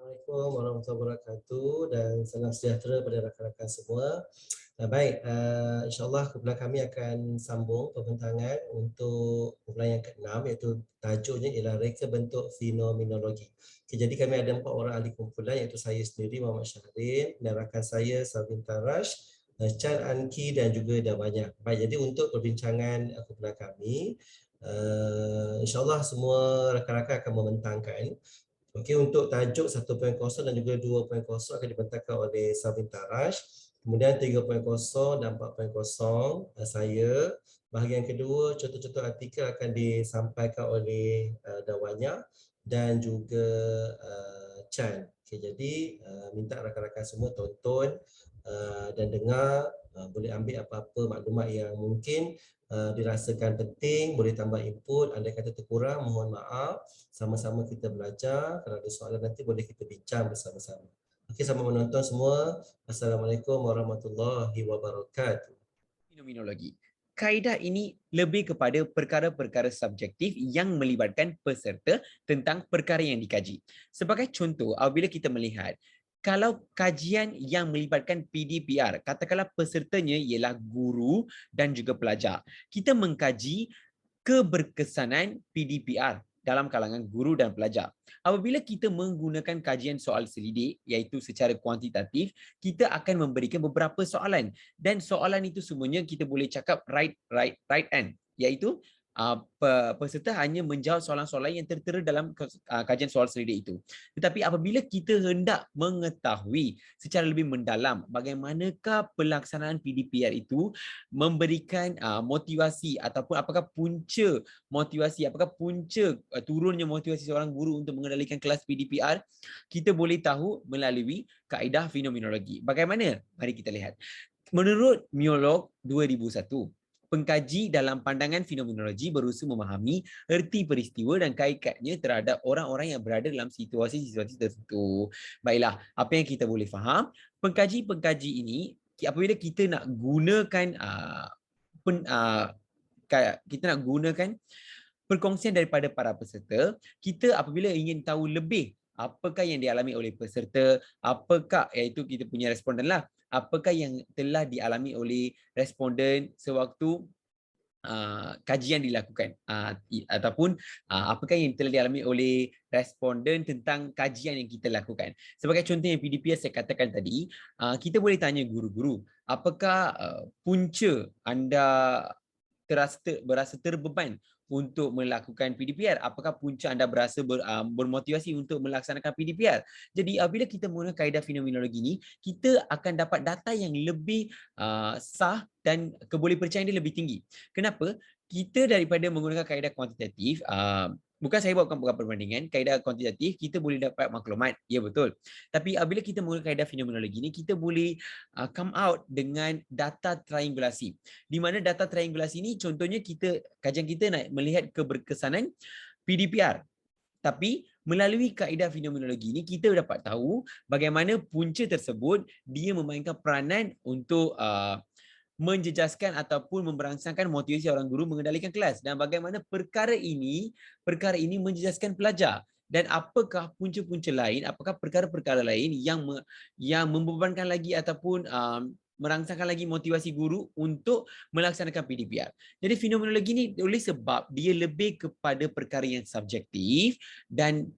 Assalamualaikum warahmatullahi wabarakatuh dan salam sejahtera pada rakan-rakan semua. Baik, insyaAllah kumpulan kami akan sambung pembentangan untuk kumpulan yang ke-6 iaitu tajuknya ialah reka bentuk fenomenologi. Okay, jadi kami ada 4 orang ahli kumpulan iaitu saya sendiri Muhammad Syahrin dan rakan saya Salvin Tarash, Chan Anki dan juga Dawanya. Baik, jadi untuk perbincangan kumpulan kami, insyaAllah semua rakan-rakan akan membentangkan. Okey, untuk tajuk 1.0 dan juga 2.0 akan dibentangkan oleh Savin Tarash. Kemudian 3.0 dan 4.0 saya. Bahagian kedua, contoh-contoh artikel akan disampaikan oleh Dawanya dan juga Chan. Okay, jadi minta rakan-rakan semua tonton dan dengar, boleh ambil apa-apa maklumat yang mungkin dirasakan penting, boleh tambah input, andai kata terkurang mohon maaf, sama-sama kita belajar, kalau ada soalan nanti boleh kita bincang bersama-sama. Okey, selamat menonton semua. Assalamualaikum warahmatullahi wabarakatuh. Fenomenologi. Kaedah ini lebih kepada perkara-perkara subjektif yang melibatkan peserta tentang perkara yang dikaji. Sebagai contoh, apabila kita melihat kalau kajian yang melibatkan PDPR, katakanlah pesertanya ialah guru dan juga pelajar. Kita mengkaji keberkesanan PDPR dalam kalangan guru dan pelajar. Apabila kita menggunakan kajian soal selidik, iaitu secara kuantitatif, kita akan memberikan beberapa soalan. Dan soalan itu semuanya kita boleh cakap right and, iaitu peserta hanya menjawab soalan-soalan yang tertera dalam kajian soal selidik itu. Tetapi apabila kita hendak mengetahui secara lebih mendalam bagaimanakah pelaksanaan PDPR itu memberikan motivasi ataupun apakah punca motivasi, apakah punca turunnya motivasi seorang guru untuk mengendalikan kelas PDPR, kita boleh tahu melalui kaedah fenomenologi. Bagaimana? Mari kita lihat. Menurut Miolog 2001, pengkaji dalam pandangan fenomenologi berusaha memahami erti peristiwa dan kait-kaitnya terhadap orang-orang yang berada dalam situasi-situasi tertentu. Baiklah, apa yang kita boleh faham? Pengkaji-pengkaji ini, apabila kita nak gunakan kita nak gunakan perkongsian daripada para peserta, kita apabila ingin tahu lebih apakah yang dialami oleh peserta, apakah iaitu kita punya responden lah, apakah yang telah dialami oleh responden sewaktu kajian dilakukan ataupun apakah yang telah dialami oleh responden tentang kajian yang kita lakukan. Sebagai contoh yang PDPR saya katakan tadi, kita boleh tanya guru-guru, apakah punca anda berasa terbeban untuk melakukan PDPR? Apakah punca anda berasa bermotivasi untuk melaksanakan PDPR? Jadi apabila kita menggunakan kaedah fenomenologi ini, kita akan dapat data yang lebih sah dan kebolehpercayaan dia lebih tinggi. Kenapa? Kita daripada menggunakan kaedah kuantitatif, bukan saya buatkan perbandingan, kaedah kuantitatif kita boleh dapat maklumat, ya betul. Tapi apabila kita menggunakan kaedah fenomenologi ini, kita boleh come out dengan data triangulasi. Di mana data triangulasi ini contohnya kajian kita nak melihat keberkesanan PDPR. Tapi melalui kaedah fenomenologi ini kita dapat tahu bagaimana punca tersebut dia memainkan peranan untuk menjejaskan ataupun memberangsangkan motivasi orang guru mengendalikan kelas, dan bagaimana perkara ini menjejaskan pelajar, dan apakah punca-punca lain, apakah perkara-perkara lain yang membebankan lagi ataupun merangsangkan lagi motivasi guru untuk melaksanakan PDPR. Jadi fenomenologi ini oleh sebab dia lebih kepada perkara yang subjektif dan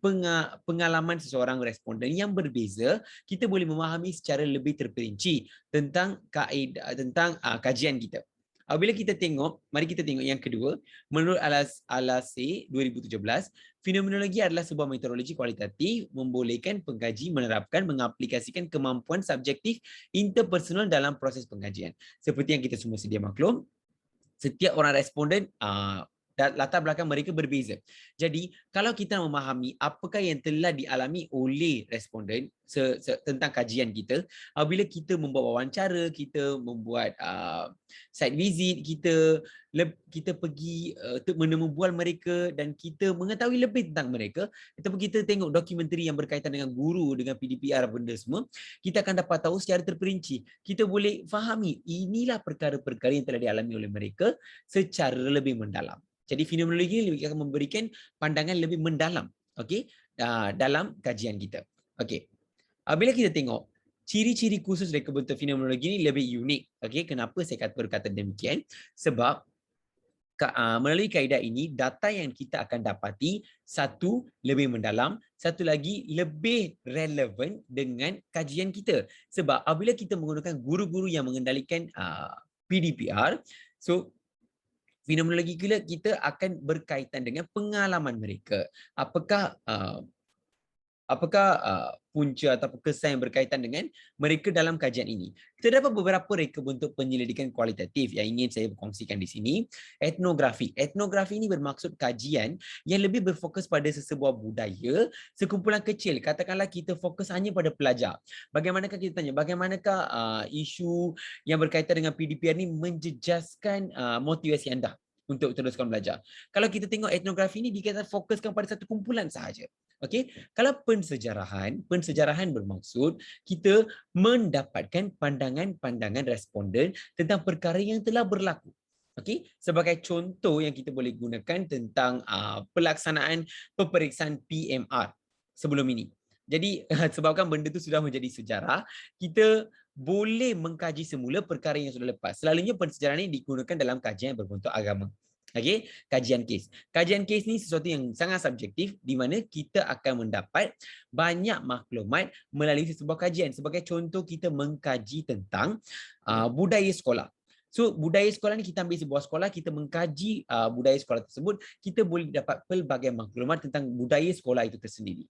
pengalaman seseorang responden yang berbeza, kita boleh memahami secara lebih terperinci tentang kaedah, tentang kajian kita. Apabila kita tengok, mari kita tengok yang kedua. Menurut Alase 2017, fenomenologi adalah sebuah metodologi kualitatif membolehkan pengkaji menerapkan, mengaplikasikan kemampuan subjektif interpersonal dalam proses pengkajian. Seperti yang kita semua sedia maklum, setiap orang responden latar belakang mereka berbeza. Jadi, kalau kita memahami apakah yang telah dialami oleh responden tentang kajian kita, apabila kita membuat wawancara, kita membuat site visit, kita pergi menemu bual mereka dan kita mengetahui lebih tentang mereka, ataupun kita tengok dokumentari yang berkaitan dengan guru, dengan PDPR, benda semua, kita akan dapat tahu secara terperinci. Kita boleh fahami inilah perkara-perkara yang telah dialami oleh mereka secara lebih mendalam. Jadi fenomenologi ini akan memberikan pandangan lebih mendalam, okey, dalam kajian kita. Okey. Bila kita tengok ciri-ciri khusus reka bentuk fenomenologi ini lebih unik. Okey, kenapa saya berkata demikian? Sebab melalui kaedah ini, data yang kita akan dapati satu lebih mendalam, satu lagi lebih relevan dengan kajian kita. Sebab apabila kita menggunakan guru-guru yang mengendalikan PDPR, so fenomenologi kita akan berkaitan dengan pengalaman mereka. Apakah punca atau kesan yang berkaitan dengan mereka dalam kajian ini. Terdapat beberapa reka bentuk penyelidikan kualitatif yang ingin saya kongsikan di sini. Etnografi. Etnografi ini bermaksud kajian yang lebih berfokus pada sesebuah budaya, sekumpulan kecil. Katakanlah kita fokus hanya pada pelajar. Bagaimanakah kita tanya, bagaimanakah isu yang berkaitan dengan PDPR ini menjejaskan motivasi anda untuk teruskan belajar. Kalau kita tengok etnografi ini, kita fokuskan pada satu kumpulan sahaja. Okey, kalau pensejarahan bermaksud kita mendapatkan pandangan-pandangan responden tentang perkara yang telah berlaku. Okey, sebagai contoh yang kita boleh gunakan tentang pelaksanaan peperiksaan PMR sebelum ini. Jadi sebabkan benda itu sudah menjadi sejarah, kita boleh mengkaji semula perkara yang sudah lepas. Selalunya pensejarahan ini digunakan dalam kajian yang berbentuk agama. Okey, kajian kes. Kajian kes ni sesuatu yang sangat subjektif di mana kita akan mendapat banyak maklumat melalui sebuah kajian. Sebagai contoh, kita mengkaji tentang budaya sekolah. So, budaya sekolah ni kita ambil sebuah sekolah, kita mengkaji budaya sekolah tersebut, kita boleh dapat pelbagai maklumat tentang budaya sekolah itu tersendiri.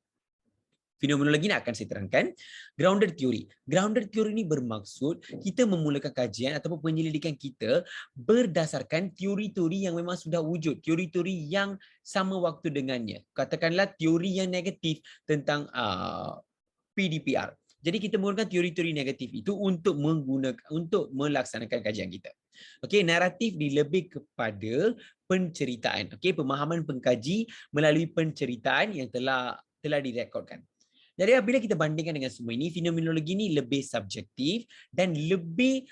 Fenomenologi ini akan saya terangkan. Grounded theory. Grounded theory ini bermaksud kita memulakan kajian ataupun penyelidikan kita berdasarkan teori-teori yang memang sudah wujud. Teori-teori yang sama waktu dengannya. Katakanlah teori yang negatif tentang PDPR. Jadi kita menggunakan teori-teori negatif itu untuk melaksanakan kajian kita. Okey, naratif dilebih kepada penceritaan. Okey, pemahaman pengkaji melalui penceritaan yang telah direkodkan. Jadi bila kita bandingkan dengan semua ini, fenomenologi ini lebih subjektif dan lebih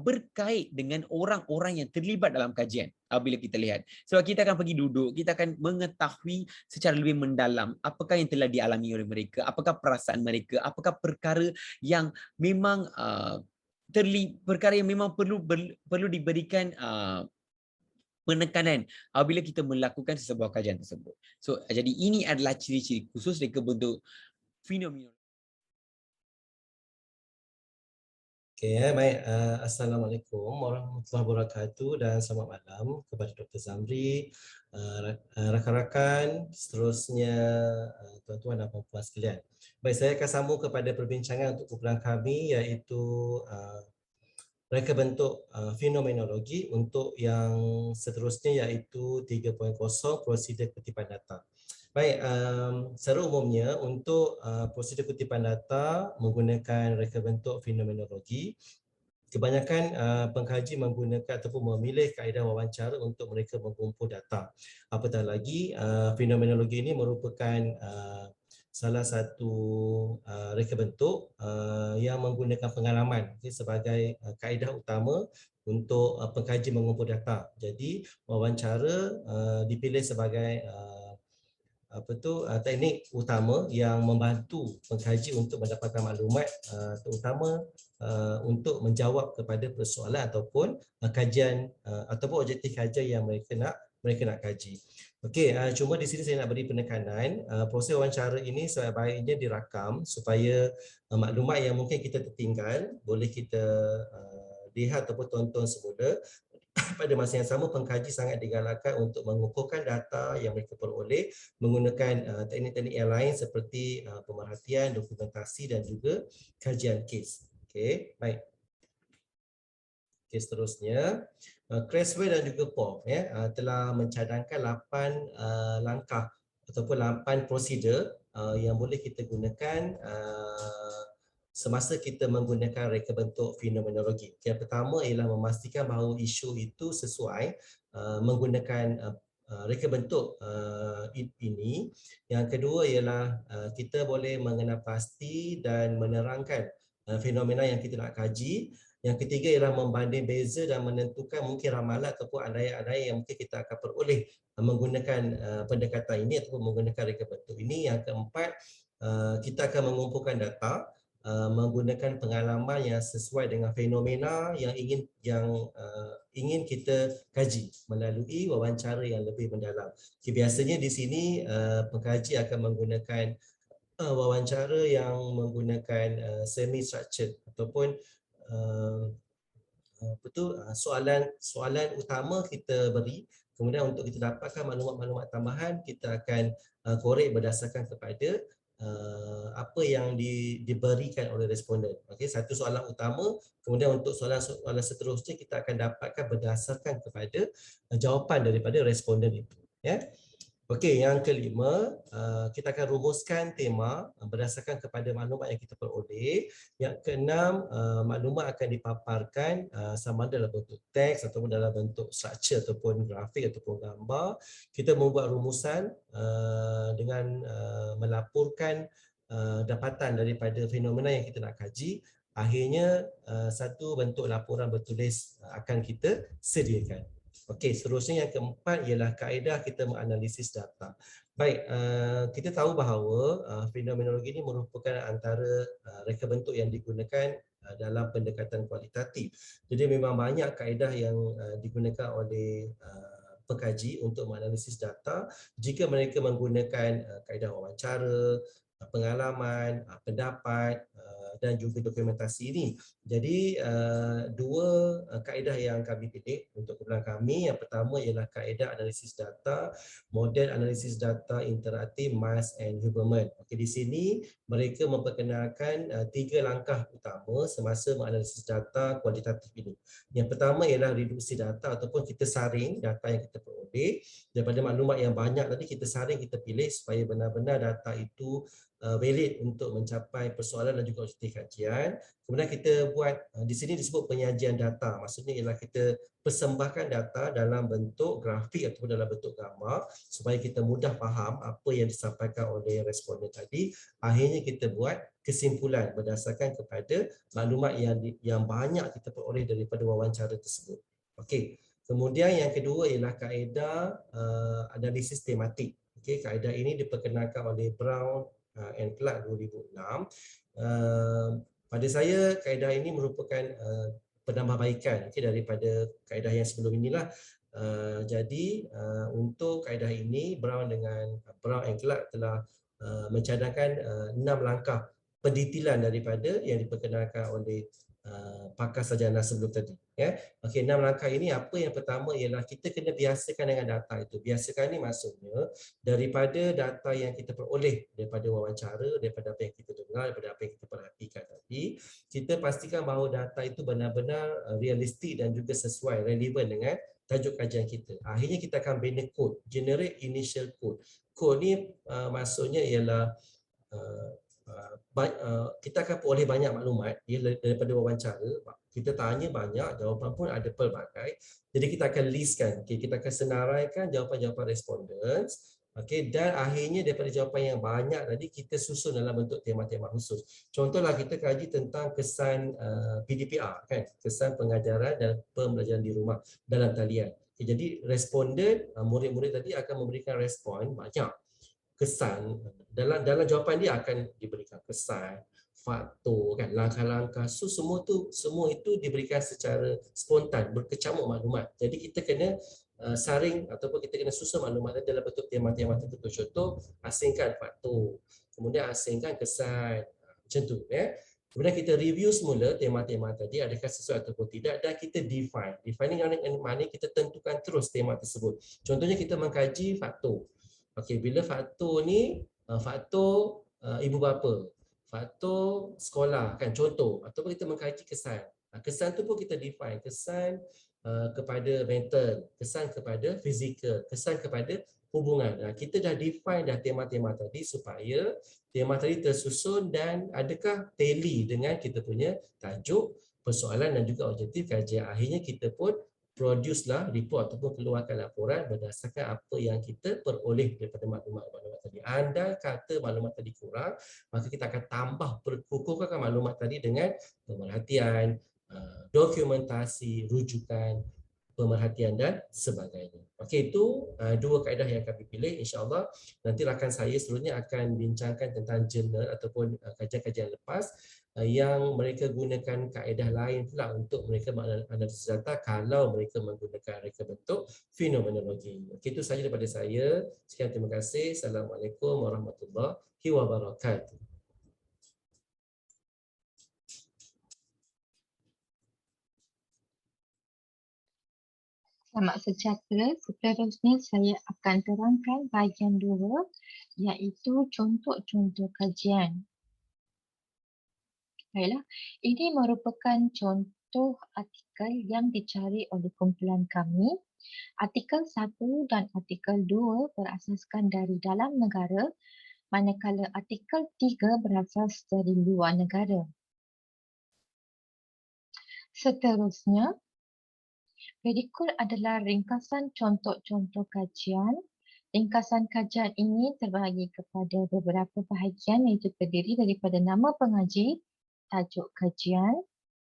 berkait dengan orang-orang yang terlibat dalam kajian. Bila kita lihat, sebab kita akan pergi duduk, kita akan mengetahui secara lebih mendalam apakah yang telah dialami oleh mereka, apakah perasaan mereka, apakah perkara yang memang perlu diberikan penekanan apabila kita melakukan sebuah kajian tersebut. So, jadi ini adalah ciri-ciri khusus reka bentuk fenomenologi. Okey, baik. Assalamualaikum warahmatullahi wabarakatuh dan selamat malam kepada Dr. Zamri, rakan-rakan, seterusnya tuan-tuan dan puan-puan sekalian. Baik, saya akan sambung kepada perbincangan untuk kumpulan kami iaitu reka bentuk fenomenologi untuk yang seterusnya iaitu 3.0 prosedur kutipan data. Baik, secara umumnya untuk prosedur kutipan data menggunakan reka bentuk fenomenologi, kebanyakan pengkaji menggunakan ataupun memilih kaedah wawancara untuk mereka mengumpul data. Apatah lagi, fenomenologi ini merupakan salah satu reka bentuk yang menggunakan pengalaman sebagai kaedah utama untuk pengkaji mengumpul data. Jadi wawancara dipilih sebagai teknik utama yang membantu pengkaji untuk mendapatkan maklumat terutama untuk menjawab kepada persoalan ataupun kajian ataupun objektif kajian yang mereka nak kaji. Okey, cuma di sini saya nak beri penekanan proses wawancara ini sebaiknya dirakam supaya maklumat yang mungkin kita tertinggal boleh kita lihat ataupun tonton semula. Pada masa yang sama, pengkaji sangat digalakkan untuk mengumpulkan data yang mereka peroleh menggunakan teknik-teknik yang lain seperti pemerhatian, dokumentasi dan juga kajian kes. Okey, baik. Okey, seterusnya, Creswell dan juga Paul telah mencadangkan 8 langkah ataupun 8 prosedur yang boleh kita gunakan semasa kita menggunakan reka bentuk fenomenologi. Yang pertama ialah memastikan bahawa isu itu sesuai menggunakan reka bentuk ini. Yang kedua ialah kita boleh mengenal pasti dan menerangkan fenomena yang kita nak kaji. Yang ketiga ialah membanding beza dan menentukan mungkin ramalan ataupun andaian-andaian yang mungkin kita akan peroleh menggunakan pendekatan ini ataupun menggunakan reka bentuk ini. Yang keempat, kita akan mengumpulkan data menggunakan pengalaman yang sesuai dengan fenomena yang ingin kita kaji melalui wawancara yang lebih mendalam. Okay, biasanya di sini pengkaji akan menggunakan wawancara yang menggunakan semi structured ataupun soalan utama kita beri, kemudian untuk kita dapatkan maklumat-maklumat tambahan kita akan korek berdasarkan kepada apa yang diberikan oleh responden. Okey, satu soalan utama, kemudian untuk soalan seterusnya kita akan dapatkan berdasarkan kepada jawapan daripada responden itu, ya. Okey, yang kelima, kita akan rumuskan tema berdasarkan kepada maklumat yang kita peroleh. Yang keenam, maklumat akan dipaparkan sama ada dalam bentuk teks ataupun dalam bentuk structure ataupun grafik ataupun gambar. Kita membuat rumusan dengan melaporkan dapatan daripada fenomena yang kita nak kaji. Akhirnya, satu bentuk laporan bertulis akan kita sediakan. Okey, seterusnya yang keempat ialah kaedah kita menganalisis data. Baik, kita tahu bahawa fenomenologi ini merupakan antara reka bentuk yang digunakan dalam pendekatan kualitatif. Jadi memang banyak kaedah yang digunakan oleh pengkaji untuk menganalisis data. Jika mereka menggunakan kaedah wawancara, pengalaman, pendapat dan juga dokumentasi ini. Jadi dua kaedah yang kami pilih untuk kumpulan kami. Yang pertama ialah kaedah analisis data, model analisis data interaktif Miles and Huberman. Okey, di sini mereka memperkenalkan tiga langkah utama semasa menganalisis data kualitatif ini. Yang pertama ialah reduksi data ataupun kita saring data yang kita peroleh daripada maklumat yang banyak tadi, kita saring, kita pilih supaya benar-benar data itu valid untuk mencapai persoalan dan juga objektif kajian. Kemudian kita buat, di sini disebut penyajian data. Maksudnya ialah kita persembahkan data dalam bentuk grafik ataupun dalam bentuk gambar supaya kita mudah faham apa yang disampaikan oleh responden tadi. Akhirnya kita buat kesimpulan berdasarkan kepada maklumat yang banyak kita peroleh daripada wawancara tersebut. Okey. Kemudian yang kedua ialah kaedah analisis tematik. Okey, kaedah ini diperkenalkan oleh Brown and Clark 2006. Pada saya kaedah ini merupakan penambahbaikan daripada kaedah yang sebelum inilah. Jadi untuk kaedah ini Brown and Clark telah mencadangkan 6 langkah pendetailan daripada yang diperkenalkan oleh pakar sarjana sebelum tadi, ya. Okey, 6 langkah ini apa? Yang pertama ialah kita kena biasakan dengan data itu. Biasakan ni maksudnya daripada data yang kita peroleh daripada wawancara, daripada apa yang kita dengar, daripada apa yang kita perhatikan tadi, kita pastikan bahawa data itu benar-benar realistik dan juga sesuai, relevan dengan tajuk kajian kita. Akhirnya kita akan bina kod, generate initial code. Kod ni maksudnya ialah kita akan peroleh banyak maklumat daripada wawancara. Kita tanya banyak, jawapan pun ada pelbagai. Jadi kita akan listkan, kita akan senaraikan jawapan-jawapan respondents. Dan akhirnya daripada jawapan yang banyak tadi kita susun dalam bentuk tema-tema khusus. Contohlah kita kaji tentang kesan PDPR, kan, kesan pengajaran dan pembelajaran di rumah dalam talian. Jadi responden, murid-murid tadi akan memberikan respon banyak. Kesan dalam jawapan dia akan diberikan kesan, faktor, kan, langkah-langkah. So semua itu diberikan secara spontan, berkecamuk maklumat. Jadi kita kena saring ataupun kita kena susun maklumat dalam bentuk tema-tema tertentu. Contoh, asingkan faktor, kemudian asingkan kesan, macam tu, ya. Kemudian kita review semula tema-tema tadi adakah sesuai ataupun tidak, dan kita define. Defining maknanya kita tentukan terus tema tersebut. Contohnya kita mengkaji faktor. Okey, bila faktor ni, faktor ibu bapa, faktor sekolah, kan, contoh, ataupun kita mengkaji kesan. Kesan tu pun kita define, kesan kepada mental, kesan kepada fizikal, kesan kepada hubungan. Kita dah define dah tema-tema tadi supaya tema tadi tersusun dan adakah tally dengan kita punya tajuk, persoalan dan juga objektif kajian. Akhirnya kita pun produce lah report ataupun keluarkan laporan berdasarkan apa yang kita peroleh daripada maklumat-maklumat tadi. Andai kata maklumat tadi kurang, maka kita akan tambah, perkukuhkan maklumat tadi dengan pemerhatian, dokumentasi, rujukan, pemerhatian dan sebagainya. Okey, itu dua kaedah yang kami pilih. InsyaAllah nanti rakan saya seterusnya akan bincangkan tentang jurnal ataupun kajian-kajian lepas yang mereka gunakan kaedah lain pula untuk mereka menganalisis data kalau mereka menggunakan reka bentuk fenomenologi. Okey, itu sahaja daripada saya. Sekian, terima kasih. Assalamualaikum warahmatullahi wabarakatuh. Selamat sejahtera. Seterusnya saya akan terangkan bahagian 2 iaitu contoh-contoh kajian. Baiklah, ini merupakan contoh artikel yang dicari oleh kumpulan kami. Artikel 1 dan artikel 2 berasaskan dari dalam negara, manakala artikel 3 berasas dari luar negara. Seterusnya, berikut adalah ringkasan contoh-contoh kajian. Ringkasan kajian ini terbahagi kepada beberapa bahagian iaitu terdiri daripada nama pengaji, tajuk kajian,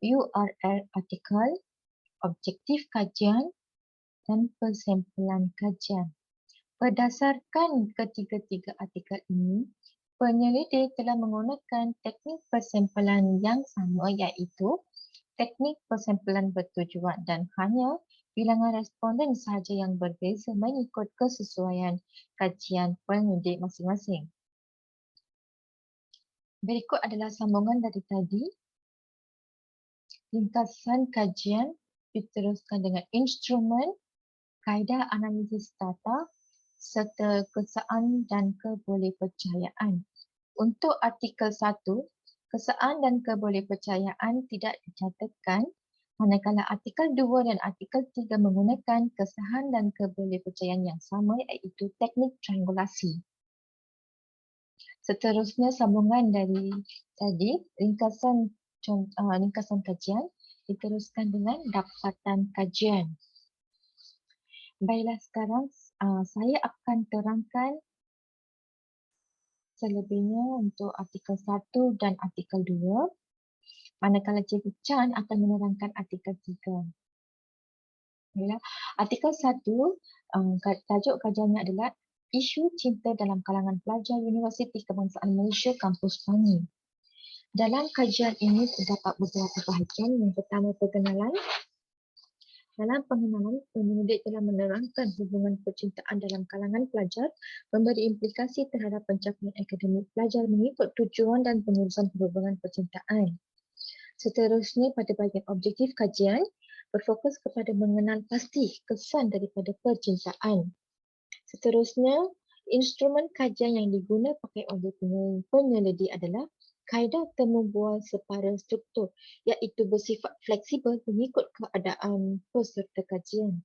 URL artikel, objektif kajian dan persempulan kajian. Berdasarkan ketiga-tiga artikel ini, penyelidik telah menggunakan teknik persempulan yang sama iaitu teknik persempulan bertujuan dan hanya bilangan responden sahaja yang berbeza mengikut kesesuaian kajian penyelidik masing-masing. Berikut adalah sambungan dari tadi. Ringkasan kajian diteruskan dengan instrumen, kaedah analisis data serta kesaan dan kebolehpercayaan. Untuk artikel 1, kesaan dan kebolehpercayaan tidak dicatatkan, manakala artikel 2 dan artikel 3 menggunakan kesahan dan kebolehpercayaan yang sama iaitu teknik triangulasi. Seterusnya sambungan dari tadi, ringkasan kajian diteruskan dengan dapatan kajian. Baiklah, sekarang saya akan terangkan selebihnya untuk artikel 1 dan artikel 2. Manakala Cikgu Chan akan menerangkan artikel 3. Baiklah, artikel 1, tajuk kajiannya adalah isu cinta dalam kalangan pelajar Universiti Kebangsaan Malaysia Kampus Pangi. Dalam kajian ini terdapat beberapa bahagian. Yang pertama, perkenalan. Dalam pengenalan, penyelidik telah menerangkan hubungan percintaan dalam kalangan pelajar, memberi implikasi terhadap pencapaian akademik pelajar mengikut tujuan dan pengurusan hubungan percintaan. Seterusnya, pada bahagian objektif kajian, berfokus kepada mengenal pasti kesan daripada percintaan. Seterusnya, instrumen kajian yang digunakan pakai oleh penyelidik adalah kaedah temu bual separa struktur iaitu bersifat fleksibel mengikut keadaan peserta kajian.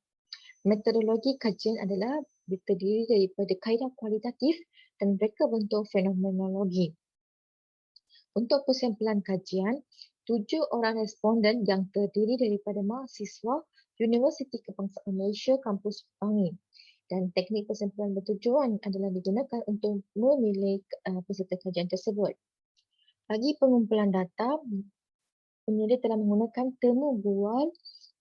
Metodologi kajian adalah terdiri daripada kaedah kualitatif dan reka bentuk fenomenologi. Untuk persempulan kajian, 7 orang responden yang terdiri daripada mahasiswa Universiti Kebangsaan Malaysia Kampus Pangi. Dan teknik persempulan bertujuan adalah digunakan untuk memilih peserta kajian tersebut. Bagi pengumpulan data, penyelidik telah menggunakan temu bual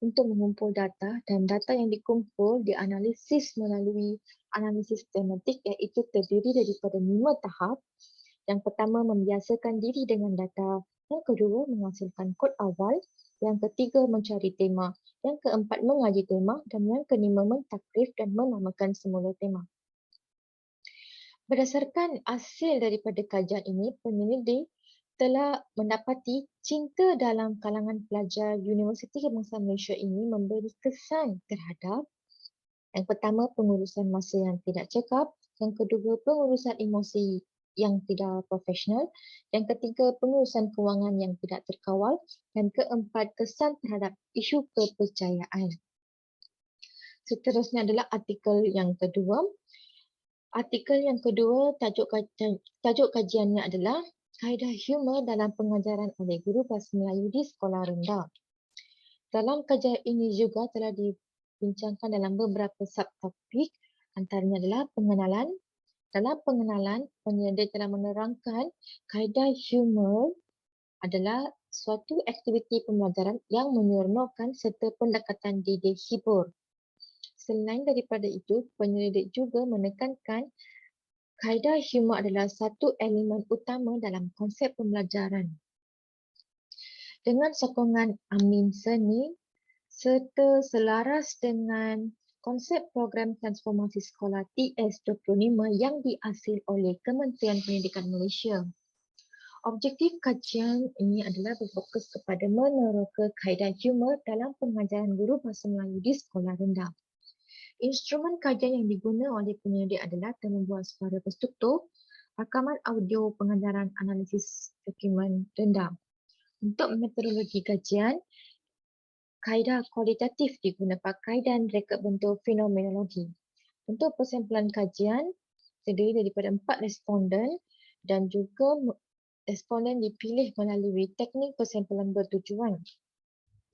untuk mengumpul data dan data yang dikumpul dianalisis melalui analisis tematik iaitu terdiri daripada 5 tahap. Yang pertama, membiasakan diri dengan data. Yang kedua, menghasilkan kod awal. Yang ketiga, mencari tema. Yang keempat, mengaji tema. Dan yang kelima, mentakrif dan menamakan semula tema. Berdasarkan hasil daripada kajian ini, penyelidik telah mendapati cinta dalam kalangan pelajar Universiti Kebangsaan Malaysia ini memberi kesan terhadap yang pertama, pengurusan masa yang tidak cekap. Yang kedua, pengurusan emosi yang tidak profesional. Yang ketiga, pengurusan kewangan yang tidak terkawal. Dan keempat, kesan terhadap isu kepercayaan. Seterusnya adalah artikel yang kedua. Artikel yang kedua, tajuk kajiannya adalah kaedah humor dalam pengajaran oleh guru bahasa Melayu di sekolah rendah. Dalam kajian ini juga telah dibincangkan dalam beberapa subtopik, antaranya adalah pengenalan. Dalam pengenalan, penyelidik telah menerangkan kaedah humor adalah suatu aktiviti pembelajaran yang menyeronokkan serta pendekatan didik hibur. Selain daripada itu, penyelidik juga menekankan kaedah humor adalah satu elemen utama dalam konsep pembelajaran. Dengan sokongan Amin Seni serta selaras dengan konsep program transformasi sekolah TS25 yang dihasil oleh Kementerian Pendidikan Malaysia. Objektif kajian ini adalah berfokus kepada meneroka kaedah humor dalam pengajaran guru bahasa Melayu di sekolah rendah. Instrumen kajian yang diguna oleh penyelidik adalah membuat suara berstruktur, rakaman audio pengajaran analisis dokumen rendah. Untuk metodologi kajian, kaedah kualitatif digunakan dan rekod bentuk fenomenologi. Untuk persampalan kajian, terdiri daripada 4 responden dan juga responden dipilih melalui teknik persampalan bertujuan.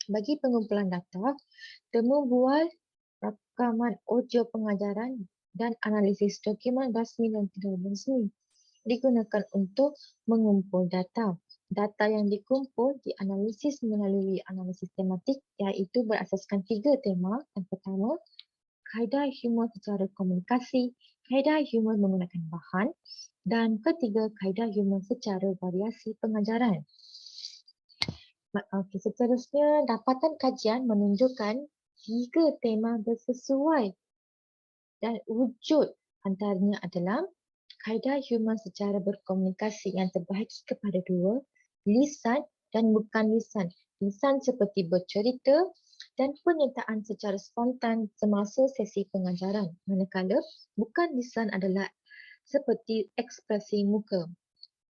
Bagi pengumpulan data, temu bual, rakaman audio pengajaran dan analisis dokumen rasmi dan tidak rasmi digunakan untuk mengumpul data. Data yang dikumpul dianalisis melalui analisis tematik iaitu berasaskan 3 tema. Yang pertama, kaedah humor secara komunikasi, kaedah humor menggunakan bahan dan ketiga, kaedah humor secara variasi pengajaran. Okey, seterusnya dapatan kajian menunjukkan 3 tema bersesuai dan wujud antaranya adalah kaedah humor secara berkomunikasi yang terbahagi kepada 2, lisan dan bukan lisan. Lisan seperti bercerita dan penyertaan secara spontan semasa sesi pengajaran. Manakala bukan lisan adalah seperti ekspresi muka.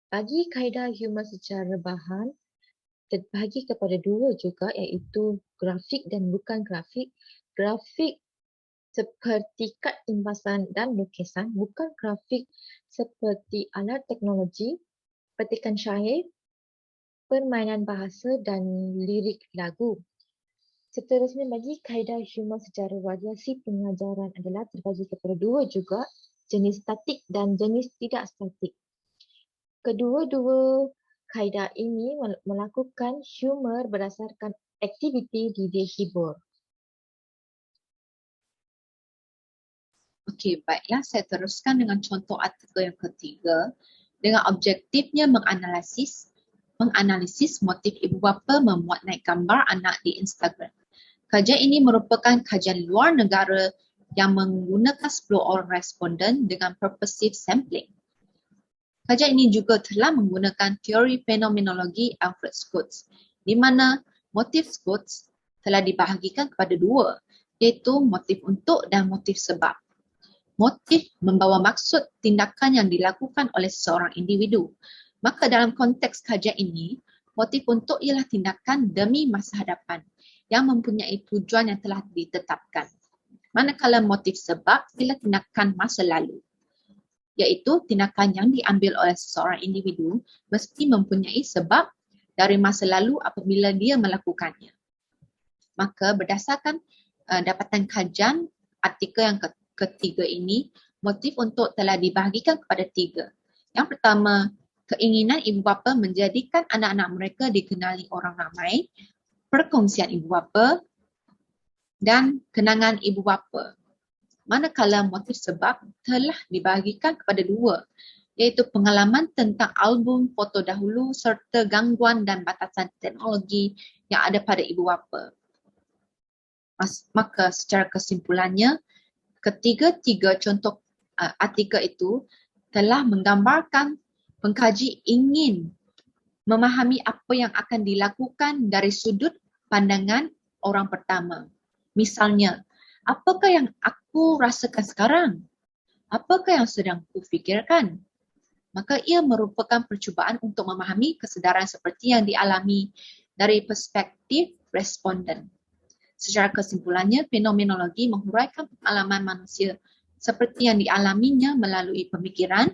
Bagi kaedah humor secara bahan, terbahagi kepada 2 juga iaitu grafik dan bukan grafik. Grafik seperti kad imbasan dan lukisan, bukan grafik seperti alat teknologi, petikan syair, permainan bahasa dan lirik lagu. Seterusnya bagi kaedah humor secara variasi pengajaran adalah terbagi kepada 2 juga, jenis statik dan jenis tidak statik. Kedua-dua kaedah ini melakukan humor berdasarkan aktiviti didik hibur. Okey, baiklah, saya teruskan dengan contoh artikel yang ketiga dengan objektifnya menganalisis motif ibu bapa memuat naik gambar anak di Instagram. Kajian ini merupakan kajian luar negara yang menggunakan 10 orang responden dengan purposive sampling. Kajian ini juga telah menggunakan teori fenomenologi Alfred Schutz, di mana motif Schutz telah dibahagikan kepada 2, iaitu motif untuk dan motif sebab. Motif membawa maksud tindakan yang dilakukan oleh seseorang individu. Maka dalam konteks kajian ini, motif untuk ialah tindakan demi masa hadapan yang mempunyai tujuan yang telah ditetapkan. Manakala motif sebab ialah tindakan masa lalu, iaitu tindakan yang diambil oleh seseorang individu mesti mempunyai sebab dari masa lalu apabila dia melakukannya. Maka berdasarkan dapatan kajian artikel yang ketiga ini, motif untuk telah dibahagikan kepada 3. Yang pertama, keinginan ibu bapa menjadikan anak-anak mereka dikenali orang ramai, perkongsian ibu bapa dan kenangan ibu bapa. Manakala motif sebab telah dibahagikan kepada 2, iaitu pengalaman tentang album foto dahulu serta gangguan dan batasan teknologi yang ada pada ibu bapa. Maka secara kesimpulannya, ketiga-tiga contoh artikel itu telah menggambarkan pengkaji ingin memahami apa yang akan dilakukan dari sudut pandangan orang pertama. Misalnya, apakah yang aku rasakan sekarang? Apakah yang sedang kufikirkan? Maka ia merupakan percubaan untuk memahami kesedaran seperti yang dialami dari perspektif responden. Secara kesimpulannya, fenomenologi menghuraikan pengalaman manusia seperti yang dialaminya melalui pemikiran,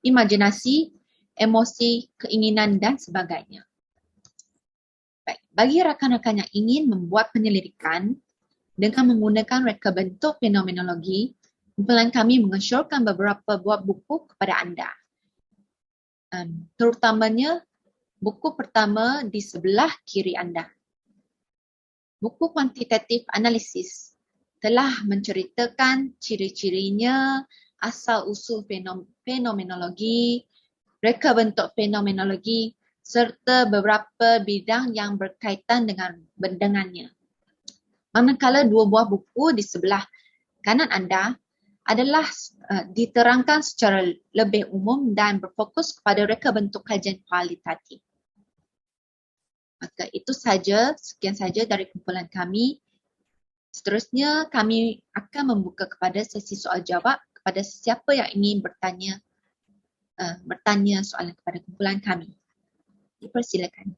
imajinasi, emosi, keinginan dan sebagainya. Baik, bagi rakan-rakan yang ingin membuat penyelidikan dengan menggunakan reka bentuk fenomenologi, kumpulan kami mengesyorkan beberapa buah buku kepada anda. Terutamanya buku pertama di sebelah kiri anda. Buku kuantitatif analisis telah menceritakan ciri-cirinya, asal-usul fenomenologi, reka bentuk fenomenologi serta beberapa bidang yang berkaitan dengannya. Manakala dua buah buku di sebelah kanan anda adalah diterangkan secara lebih umum dan berfokus kepada reka bentuk kajian kualitatif. Maka itu saja, sekian saja dari kumpulan kami. Seterusnya kami akan membuka kepada sesi soal jawab kepada sesiapa yang ingin bertanya soalan kepada kumpulan kami. Dipersilakan.